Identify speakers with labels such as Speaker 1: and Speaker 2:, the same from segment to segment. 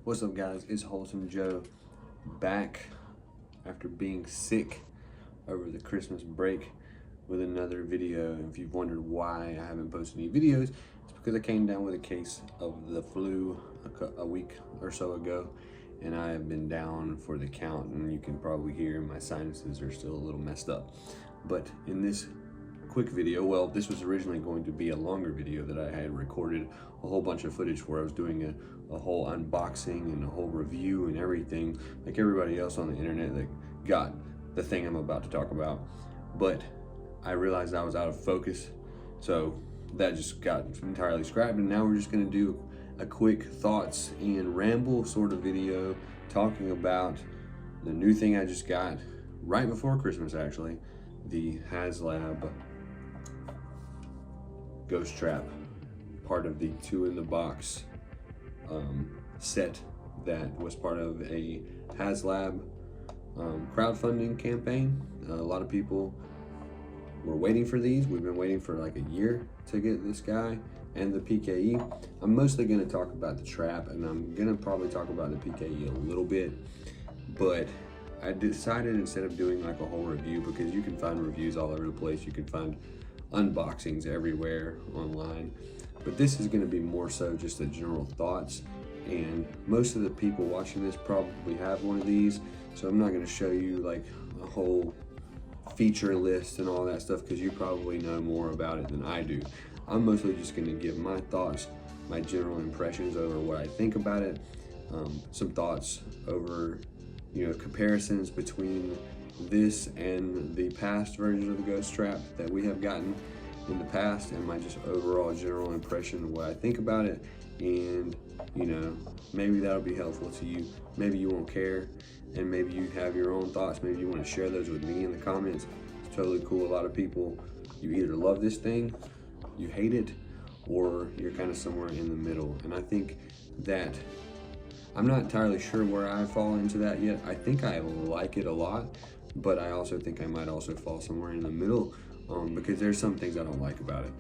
Speaker 1: What's up, guys? It's Wholesome Joe back after being sick over the Christmas break with another video. And if you've wondered why I haven't posted any videos, it's because I came down with a case of the flu a week or so ago, and I have been down for the count, and you can probably hear my sinuses are still a little messed up. But in this quick video, well, this was originally going to be a longer video that I had recorded a whole bunch of footage where I was doing a whole unboxing and a whole review and everything, like everybody else on the internet that got the thing I'm about to talk about. But I realized I was out of focus, so that just got entirely scrapped, and now we're just going to do a quick thoughts and ramble sort of video talking about the new thing I just got right before Christmas, actually, the Haslab Ghost Trap, part of the 2-in-the-box set that was part of a Haslab crowdfunding campaign. A lot of people were waiting for these. We've been waiting for like a year to get this guy and the PKE. I'm mostly going to talk about the Trap, and I'm going to probably talk about the PKE a little bit, but I decided instead of doing like a whole review, because you can find reviews all over the place, you can find unboxings everywhere online, but this is going to be more so just the general thoughts, and most of the people watching this probably have one of these, so I'm not going to show you like a whole feature list and all that stuff, because you probably know more about it than I do. I'm mostly just going to give my thoughts, my general impressions over what I think about it, some thoughts over, you know, comparisons between this and the past version of the Ghost Trap that we have gotten in the past, and my just overall general impression of what I think about it. And you know, maybe that'll be helpful to you. Maybe you won't care, and maybe you have your own thoughts. Maybe you want to share those with me in the comments. It's totally cool. A lot of people, you either love this thing, you hate it, or you're kind of somewhere in the middle. And I think that I'm not entirely sure where I fall into that yet. I think I like it a lot, but I also think I might also fall somewhere in the middle, because there's some things I don't like about it.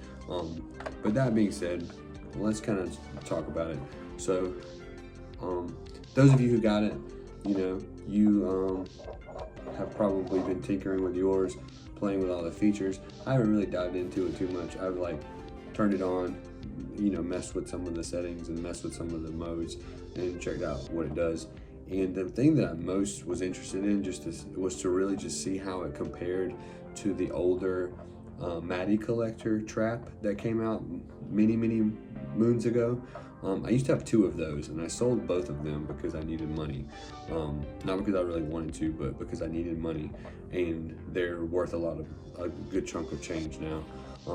Speaker 1: But that being said, let's kind of talk about it. So those of you who got it, you know, you have probably been tinkering with yours, playing with all the features. I haven't really dived into it too much. I've like turned it on, you know, messed with some of the settings and messed with some of the modes and checked out what it does. And the thing that I most was interested in was to really just see how it compared to the older Maddie Collector Trap that came out many moons ago. I used to have 2 of those, and I sold both of them because I needed money. Not because I really wanted to, but because I needed money, and they're worth a good chunk of change now.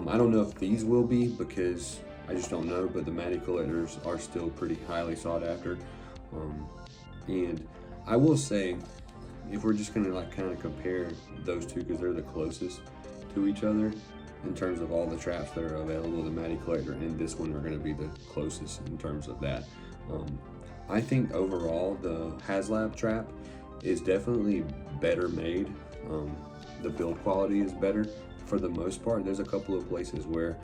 Speaker 1: I don't know if these will be, because I just don't know, but the Maddie Collectors are still pretty highly sought after. And I will say, if we're just gonna like kind of compare those two, because they're the closest to each other in terms of all the traps that are available, the Maddie Collector and this one are going to be the closest in terms of that. I think overall the Haslab Trap is definitely better made. The build quality is better for the most part. There's a couple of places where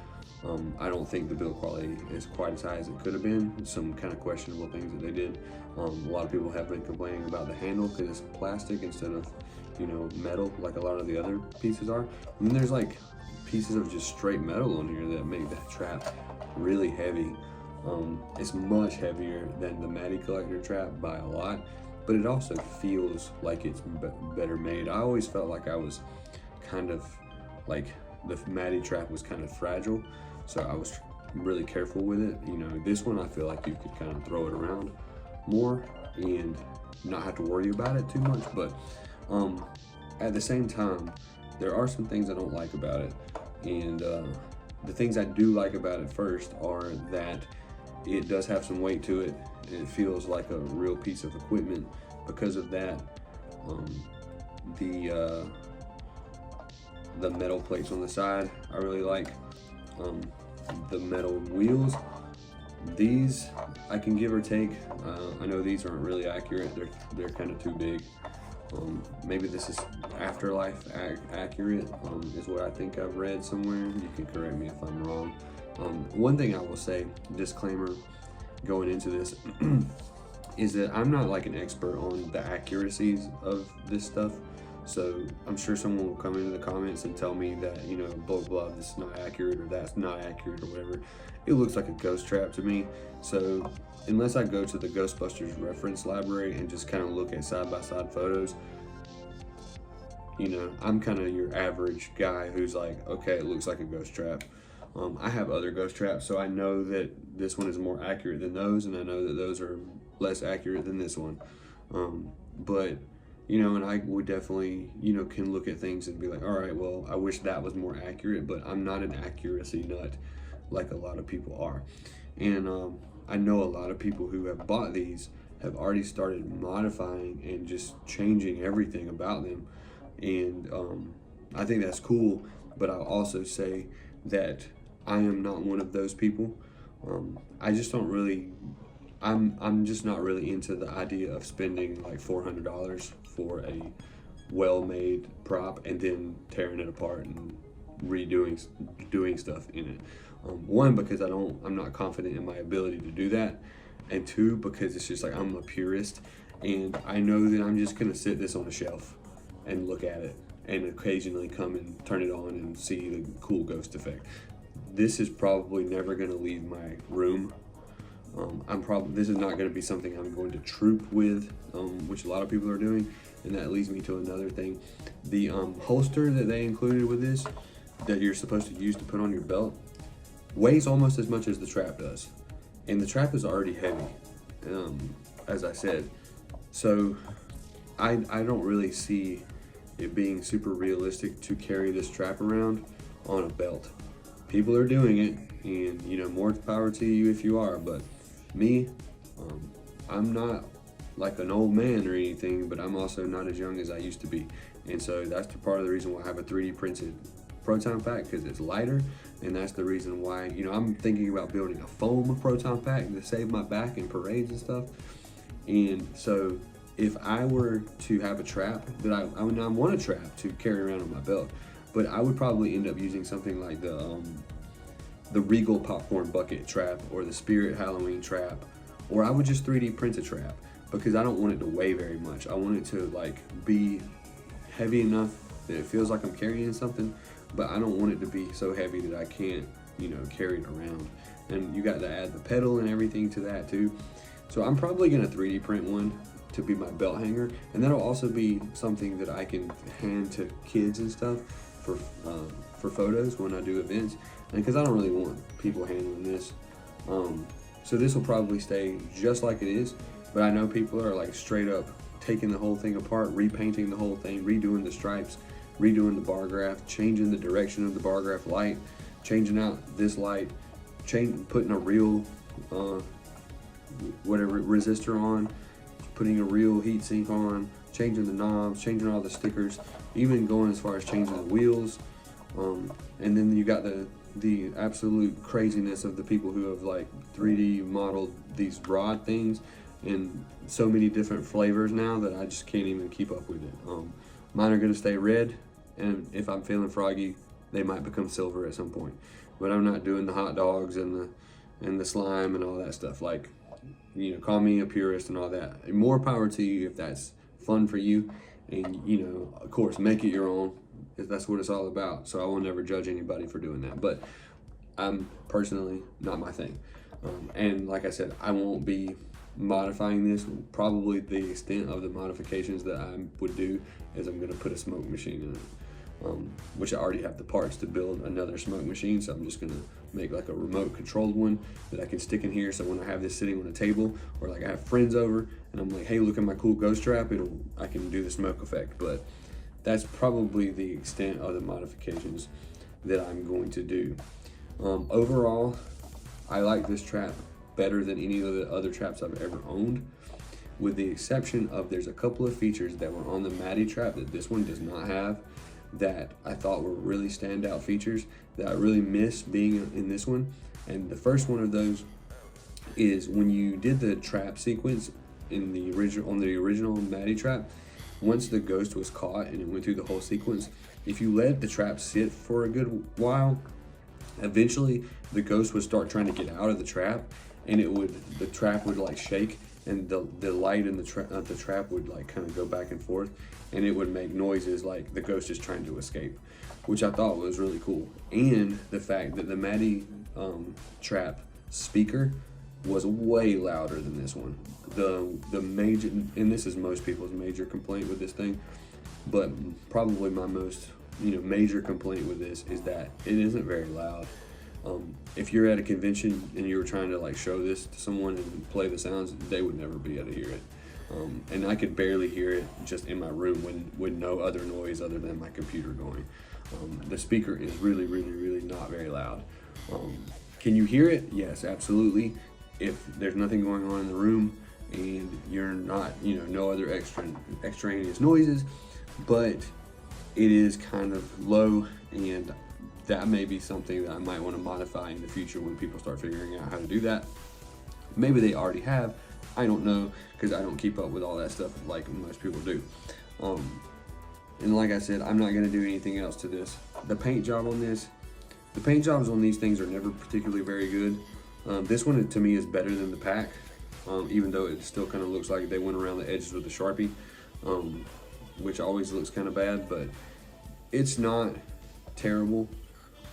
Speaker 1: I don't think the build quality is quite as high as it could have been. Some kind of questionable things that they did. A lot of people have been complaining about the handle because it's plastic instead of, you know, metal like a lot of the other pieces are. And then there's like pieces of just straight metal on here that make that trap really heavy. It's much heavier than the Maddie Collector Trap by a lot, but it also feels like it's better made. I always felt like I was kind of like the Maddie Trap was kind of fragile, so I was really careful with it. You know, this one I feel like you could kind of throw it around more and not have to worry about it too much. But at the same time, there are some things I don't like about it, and the things I do like about it first are that it does have some weight to it, and it feels like a real piece of equipment because of that. The metal plates on the side I really like. The metal wheels, these I can give or take. I know these aren't really accurate. They're kind of too big. Maybe this is afterlife accurate, is what I think I've read somewhere. You can correct me if I'm wrong. One thing I will say, disclaimer going into this, is that I'm not like an expert on the accuracies of this stuff. So I'm sure someone will come into the comments and tell me that, you know, blah, blah, this is not accurate or that's not accurate or whatever. It looks like a ghost trap to me. So unless I go to the Ghostbusters reference library and just kind of look at side-by-side photos, you know, I'm kind of your average guy who's like, okay, it looks like a ghost trap. I have other ghost traps, so I know that this one is more accurate than those, and I know that those are less accurate than this one. But, you know, and I would definitely, you know, can look at things and be like, all right, well, I wish that was more accurate, but I'm not an accuracy nut like a lot of people are. And I know a lot of people who have bought these have already started modifying and just changing everything about them. And I think that's cool, but I'll also say that I am not one of those people. I just don't really, I'm just not really into the idea of spending like $400 for a well-made prop and then tearing it apart and doing stuff in it. One, because I'm not confident in my ability to do that, and two, because it's just like I'm a purist, and I know that I'm just gonna sit this on a shelf and look at it and occasionally come and turn it on and see the cool ghost effect. This is probably never gonna leave my room. This is not gonna be something I'm going to troop with, which a lot of people are doing, and that leads me to another thing. The holster that they included with this, that you're supposed to use to put on your belt, weighs almost as much as the trap does. And the trap is already heavy, as I said. So I don't really see it being super realistic to carry this trap around on a belt. People are doing it, and you know, more power to you if you are, but me, I'm not like an old man or anything, but I'm also not as young as I used to be. And so that's part of the reason why I have a 3D printed proton pack, because it's lighter, and that's the reason why, you know, I'm thinking about building a foam proton pack to save my back in parades and stuff. And so if I were to have a trap that I want a trap to carry around on my belt, but I would probably end up using something like the Regal popcorn bucket trap or the Spirit Halloween trap, or I would just 3D print a trap, because I don't want it to weigh very much. I want it to like be heavy enough that it feels like I'm carrying something, but I don't want it to be so heavy that I can't, you know, carry it around. And you got to add the pedal and everything to that too. So I'm probably gonna 3D print one to be my belt hanger, and that'll also be something that I can hand to kids and stuff for photos when I do events, and because I don't really want people handling this. So this will probably stay just like it is, but I know people are like straight up taking the whole thing apart, repainting the whole thing, redoing the stripes, redoing the bar graph, changing the direction of the bar graph light, changing out this light, putting a real whatever resistor on, putting a real heat sink on, changing the knobs, changing all the stickers, even going as far as changing the wheels. And then you got the absolute craziness of the people who have like 3D modeled these rod things in so many different flavors now that I just can't even keep up with it. Mine are gonna stay red, and if I'm feeling froggy, they might become silver at some point. But I'm not doing the hot dogs and the slime and all that stuff. Like, you know, call me a purist and all that. More power to you if that's fun for you, and you know, of course, make it your own, if that's what it's all about. So I will never judge anybody for doing that, but I'm personally not my thing. And like I said, I won't be modifying this. Probably the extent of the modifications that I would do is I'm gonna put a smoke machine in it, which I already have the parts to build another smoke machine, so I'm just gonna make like a remote controlled one that I can stick in here, so when I have this sitting on a table, or like I have friends over and I'm like, hey, look at my cool ghost trap, I can do the smoke effect. But that's probably the extent of the modifications that I'm going to do. Overall, I like this trap better than any of the other traps I've ever owned, with the exception of there's a couple of features that were on the Maddie trap that this one does not have, that I thought were really standout features that I really miss being in this one. And the first one of those is when you did the trap sequence on the original Maddie trap, once the ghost was caught and it went through the whole sequence, if you let the trap sit for a good while, eventually the ghost would start trying to get out of the trap, and the trap would like shake, and the light in the trap would like kind of go back and forth, and it would make noises like the ghost is trying to escape, which I thought was really cool. And the fact that the Maddie trap speaker was way louder than this one. The major, and this is most people's major complaint with this thing, but probably my most major complaint with this is that it isn't very loud. If you're at a convention and you were trying to like show this to someone and play the sounds, they would never be able to hear it. And I could barely hear it just in my room with no other noise other than my computer going. The speaker is really, really, really not very loud. Can you hear it? Yes, absolutely. If there's nothing going on in the room and you're not, no other extraneous noises, but it is kind of low, and that may be something that I might want to modify in the future when people start figuring out how to do that. Maybe they already have, I don't know, because I don't keep up with all that stuff like most people do. And like I said, I'm not going to do anything else to this. The paint jobs on these things are never particularly very good. This one to me is better than the pack, even though it still kind of looks like they went around the edges with a Sharpie, which always looks kind of bad, but it's not terrible.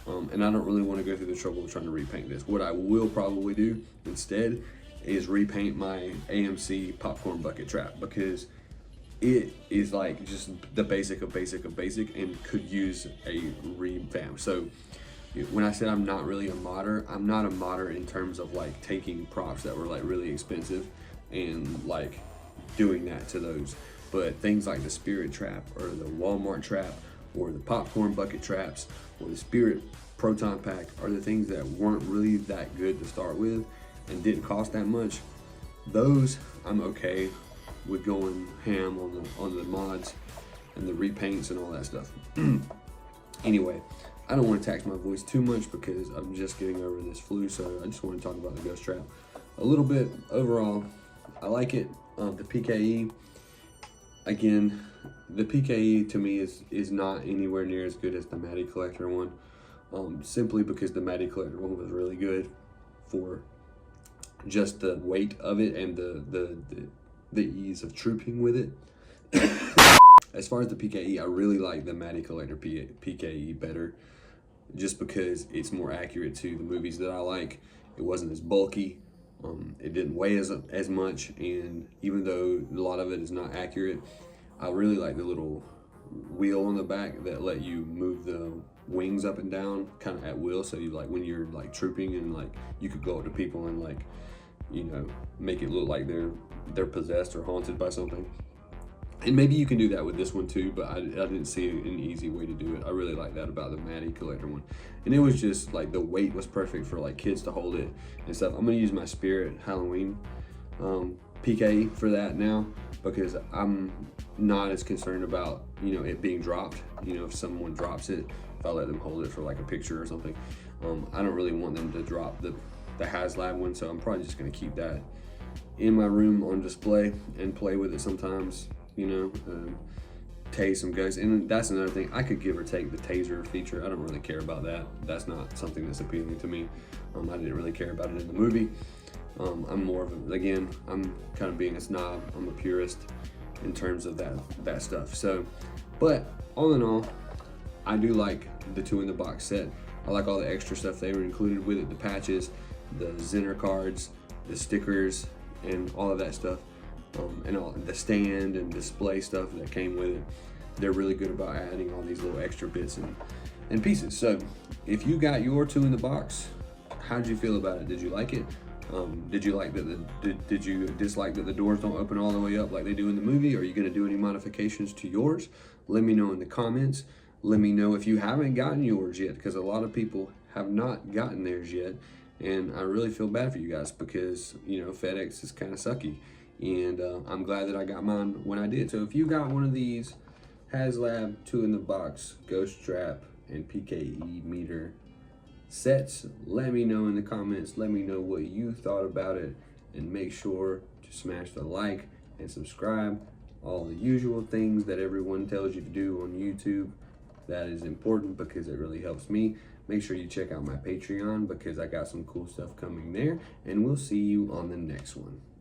Speaker 1: And I don't really want to go through the trouble of trying to repaint this. What I will probably do instead is repaint my AMC popcorn bucket trap, because it is like just the basic of basic of basic and could use a revamp. So when I said I'm not really a modder, I'm not a modder in terms of like taking props that were like really expensive and like doing that to those. But things like the Spirit trap or the Walmart trap or the popcorn bucket traps or the Spirit proton pack are the things that weren't really that good to start with and didn't cost that much. Those I'm okay with going ham on the mods and the repaints and all that stuff. Anyway, I don't want to tax my voice too much because I'm just getting over this flu, so I just want to talk about the Ghost Trap a little bit. Overall, I like it. The PKE, again, the PKE to me is not anywhere near as good as the Maddie Collector one, simply because the Maddie Collector one was really good for just the weight of it and the ease of trooping with it. As far as the PKE, I really like the Maddie Collector PKE better, just because it's more accurate to the movies that I like. It wasn't as bulky, it didn't weigh as much, and even though a lot of it is not accurate, I really like the little wheel on the back that let you move the wings up and down kind of at will. So you like when you're like trooping and like you could go up to people and like make it look like they're possessed or haunted by something. And maybe you can do that with this one too, but I didn't see an easy way to do it. I really like that about the Maddie Collector one. And it was just like the weight was perfect for like kids to hold it and stuff. I'm gonna use my Spirit Halloween PKE for that now, because I'm not as concerned about it being dropped. If someone drops it, if I let them hold it for like a picture or something, I don't really want them to drop the Haslab one, so I'm probably just gonna keep that in my room on display and play with it sometimes. Tase some ghosts. And that's another thing, I could give or take the taser feature. I don't really care about that. That's not something that's appealing to me. I didn't really care about it in the movie. I'm more of again, I'm kind of being a snob. I'm a purist in terms of that stuff. So, but all in all, I do like the 2-in-the-box set. I like all the extra stuff they were included with it, the patches, the Zinner cards, the stickers, and all of that stuff. And all the stand and display stuff that came with it. They're really good about adding all these little extra bits and pieces. So if you got your 2-in-the-box, how did you feel about it? Did you like it? Did you like that? Did you dislike that the doors don't open all the way up like they do in the movie? Are you going to do any modifications to yours? Let me know in the comments. Let me know if you haven't gotten yours yet, because a lot of people have not gotten theirs yet, and I really feel bad for you guys because FedEx is kind of sucky. And I'm glad that I got mine when I did. So if you got one of these Haslab 2-in-the-box Ghost Trap and PKE Meter sets, let me know in the comments. Let me know what you thought about it, and make sure to smash the like and subscribe. All the usual things that everyone tells you to do on YouTube. That is important because it really helps me. Make sure you check out my Patreon because I got some cool stuff coming there, and we'll see you on the next one.